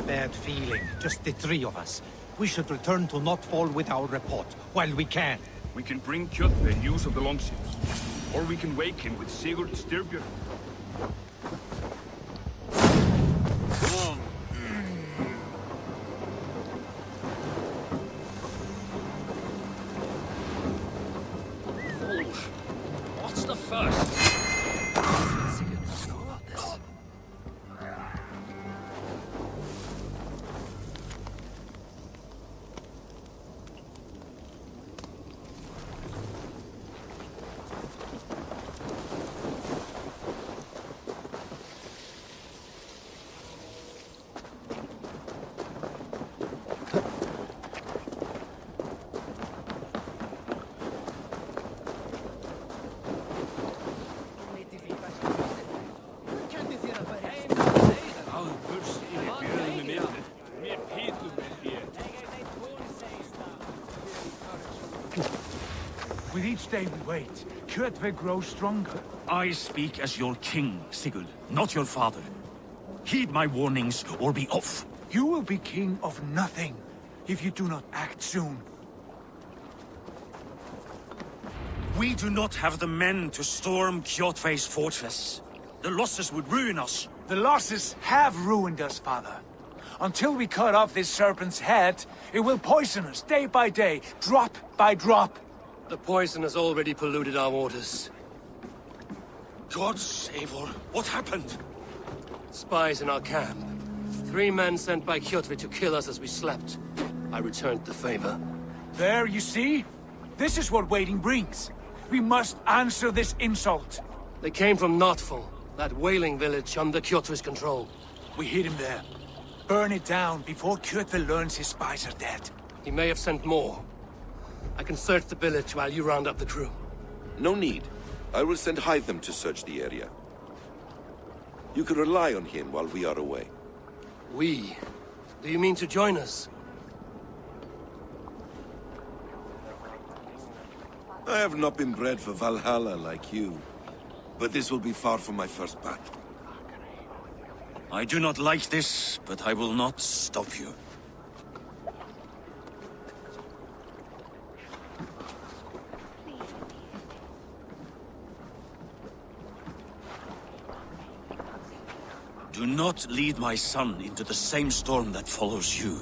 Bad feeling, just the three of us. We should return to Notfall with our report, while we can. We can bring Kjotve news of the longships. Or we can wake him with Sigurd Styrbjörn. What's the first? Sigurd must know about this. With each day we wait, Kjotve grows stronger. I speak as your king, Sigurd, not your father. Heed my warnings, or be off. You will be king of nothing, if you do not act soon. We do not have the men to storm Kjotve's fortress. The losses would ruin us. The losses have ruined us, father. Until we cut off this serpent's head, it will poison us day by day, drop by drop. The poison has already polluted our waters. God save her. What happened? Spies in our camp. 3 men sent by Kjotve to kill us as we slept. I returned the favor. There, you see? This is what waiting brings. We must answer this insult. They came from Notfall, that whaling village under Kjotve's control. We hid him there. Burn it down before Kjotve learns his spies are dead. He may have sent more. I can search the village while you round up the crew. No need. I will send Hytham to search the area. You can rely on him while we are away. We? Do you mean to join us? I have not been bred for Valhalla like you. But this will be far from my first battle. I do not like this, but I will not stop you. Do not lead my son into the same storm that follows you.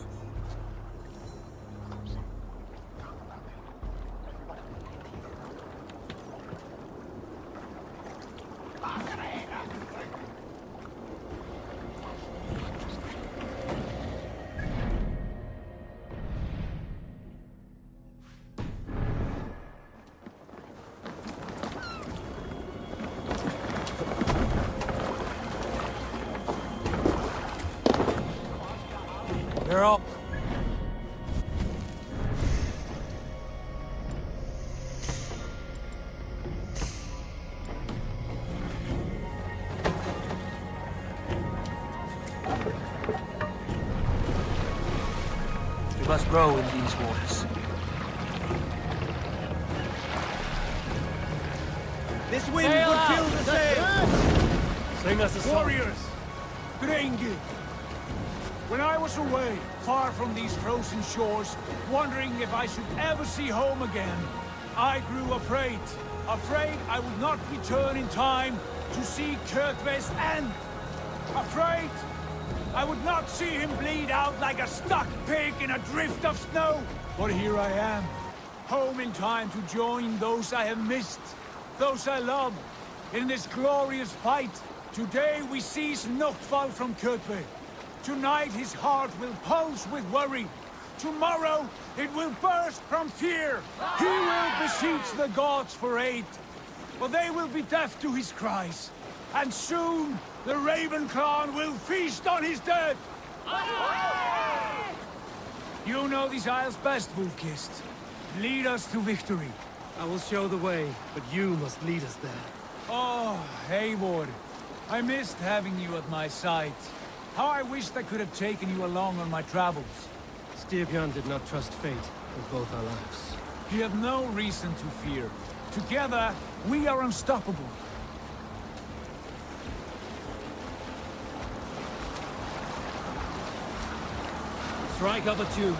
They're all... We must grow in these waters. This wind Sail would out! fill the sails! Sing us a song. Warriors! Grengi! When I was away, far from these frozen shores, wondering if I should ever see home again, I grew afraid. Afraid I would not return in time to see Kjotve's end. Afraid I would not see him bleed out like a stuck pig in a drift of snow. But here I am, home in time to join those I have missed, those I love, in this glorious fight. Today we seize Notval from Kjotve. Tonight his heart will pulse with worry. Tomorrow it will burst from fear. He will beseech the gods for aid. But they will be deaf to his cries. And soon the Raven clan will feast on his dead. You know these isles best, Wolfkist. Lead us to victory. I will show the way, but you must lead us there. Oh, Eivor. I missed having you at my side. How I wished I could have taken you along on my travels. Styrbjörn did not trust fate with both our lives. You have no reason to fear. Together, we are unstoppable. Strike up a tune.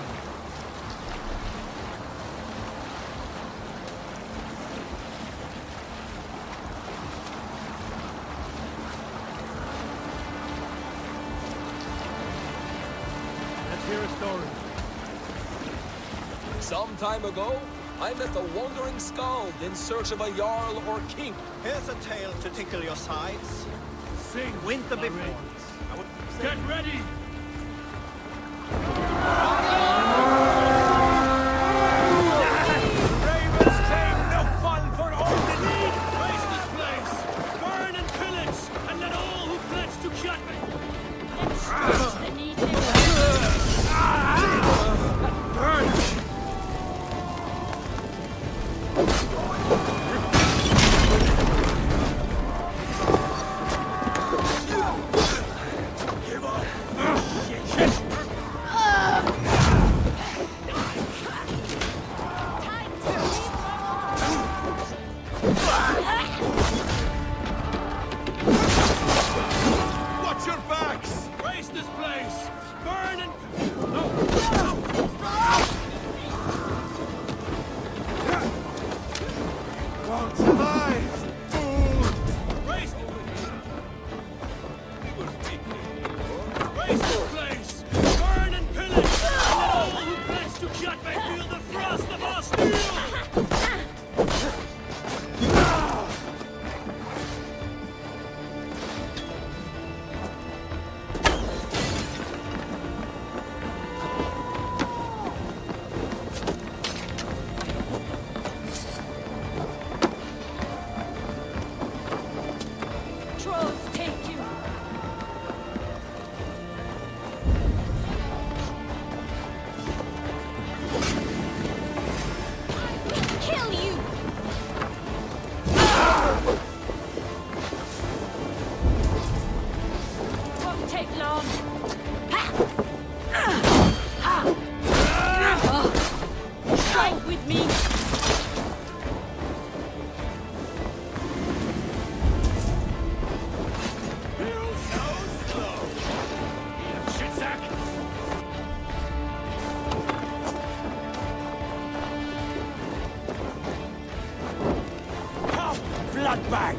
Hear a story. Some time ago, I met a wandering skald in search of a jarl or king. Here's a tale to tickle your sides. Sing winter before. Get ready! Ravens claim Notval for all the need! Raise this place! Burn and pillage! And let all who pledge to Kjotve! The need Watch your backs! Raise this place! Burn and... Won't survive! Fool! Raise the... Raise this place! Burn and pillage! And let all who pledge to Kjotve feel the frost of our steel! that bag!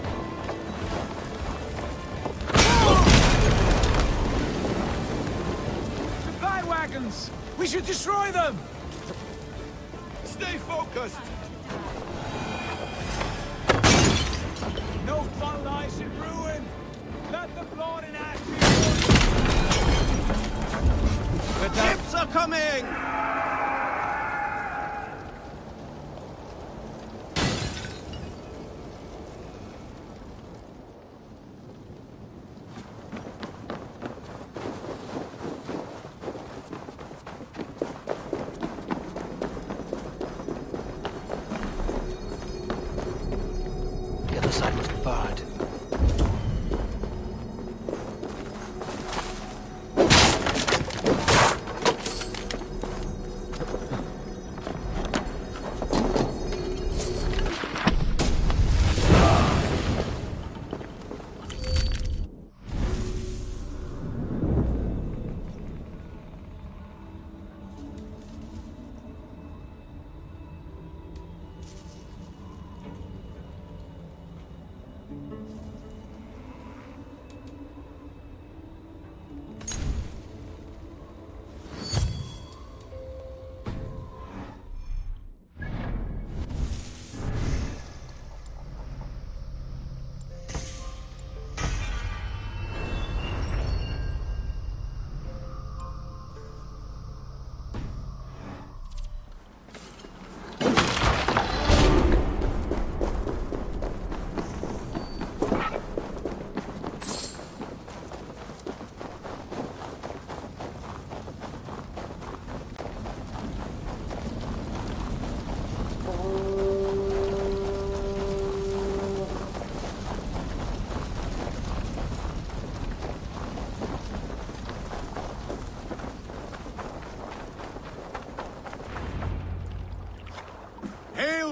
Supply wagons! We should destroy them! Stay focused! No fun lies in ruin! Let the blood and ash be Ships are coming! The other side must be barred.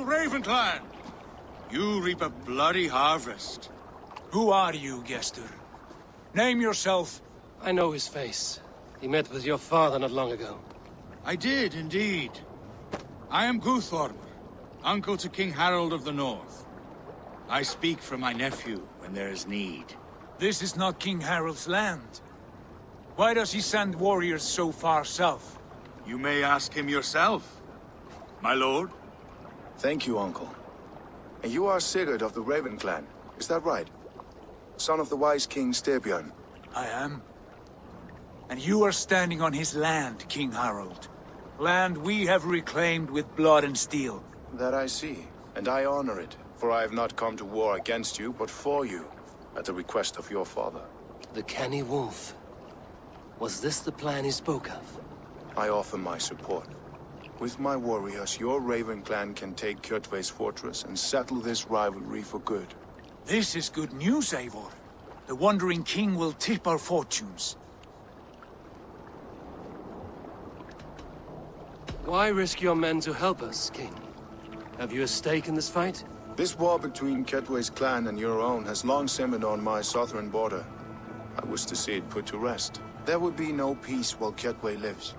Ravenclan! You reap a bloody harvest. Who are you, Gester? Name yourself. I know his face. He met with your father not long ago. I did, indeed. I am Guthorm, uncle to King Harold of the North. I speak for my nephew when there is need. This is not King Harold's land. Why does he send warriors so far south? You may ask him yourself, my lord. Thank you, uncle. And you are Sigurd of the Raven clan, is that right? Son of the wise King Styrbjörn. I am. And you are standing on his land, King Harold. Land we have reclaimed with blood and steel. That I see, and I honor it, for I have not come to war against you, but for you, at the request of your father. The canny wolf. Was this the plan he spoke of? I offer my support. With my warriors, your Raven clan can take Kjotve's fortress and settle this rivalry for good. This is good news, Eivor. The Wandering King will tip our fortunes. Why risk your men to help us, King? Have you a stake in this fight? This war between Kjotve's clan and your own has long simmered on my southern border. I wish to see it put to rest. There would be no peace while Kjotve lives.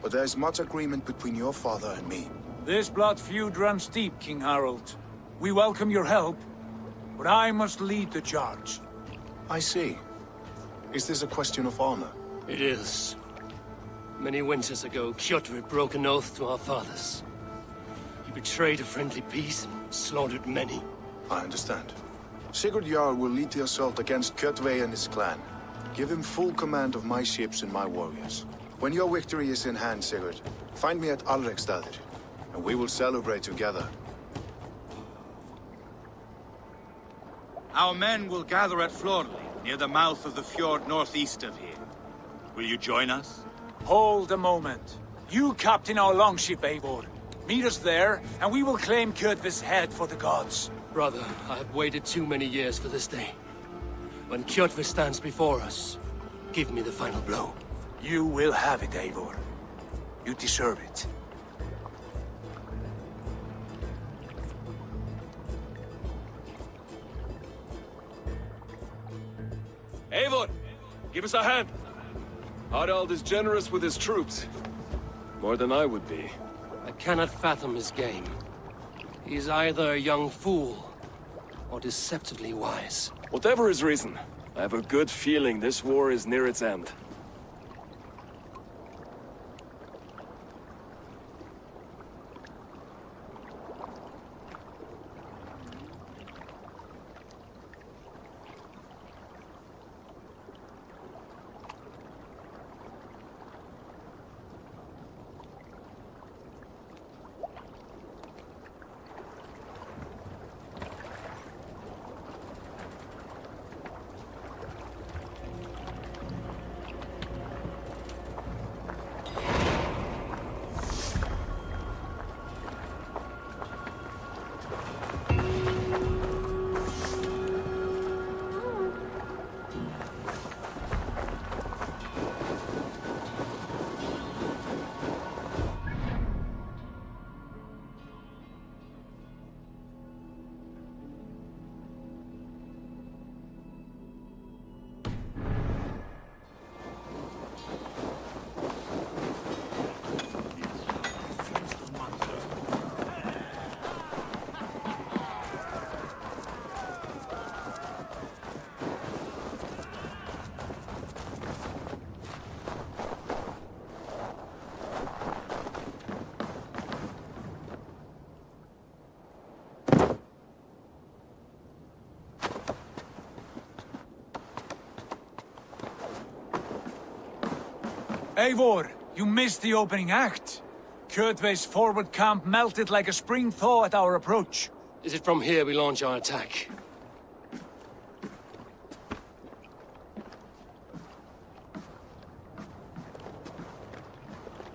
But there's much agreement between your father and me. This blood feud runs deep, King Harold. We welcome your help, but I must lead the charge. I see. Is this a question of honor? It is. Many winters ago, Kjotve broke an oath to our fathers. He betrayed a friendly peace and slaughtered many. I understand. Sigurd Jarl will lead the assault against Kjotve and his clan. Give him full command of my ships and my warriors. When your victory is in hand, Sigurd, find me at Alrekstadir, and we will celebrate together. Our men will gather at Florli, near the mouth of the fjord northeast of here. Will you join us? Hold a moment. You captain our longship, Eivor. Meet us there, and we will claim Kjotve's head for the gods. Brother, I have waited too many years for this day. When Kjotve stands before us, give me the final blow. You will have it, Eivor. You deserve it. Eivor, give us a hand. Harald is generous with his troops. More than I would be. I cannot fathom his game. He's either a young fool, or deceptively wise? Whatever his reason, I have a good feeling this war is near its end. Eivor, you missed the opening act. Kjotve's forward camp melted like a spring thaw at our approach. Is it from here we launch our attack?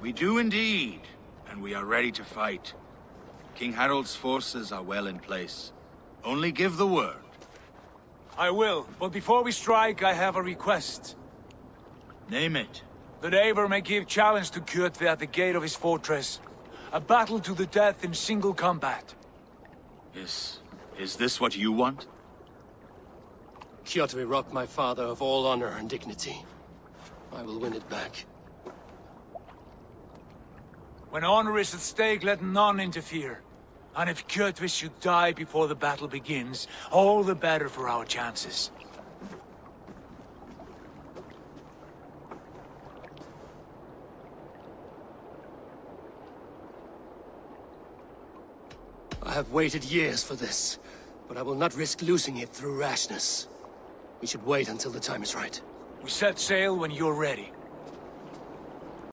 We do indeed, and we are ready to fight. King Harald's forces are well in place. Only give the word. I will, but before we strike, I have a request. Name it. That Eivor may give challenge to Kjotve at the gate of his fortress. A battle to the death in single combat. Is this what you want? Kjotve robbed my father of all honor and dignity. I will win it back. When honor is at stake, let none interfere. And if Kjotve should die before the battle begins, all the better for our chances. I have waited years for this, but I will not risk losing it through rashness. We should wait until the time is right. We set sail when you're ready.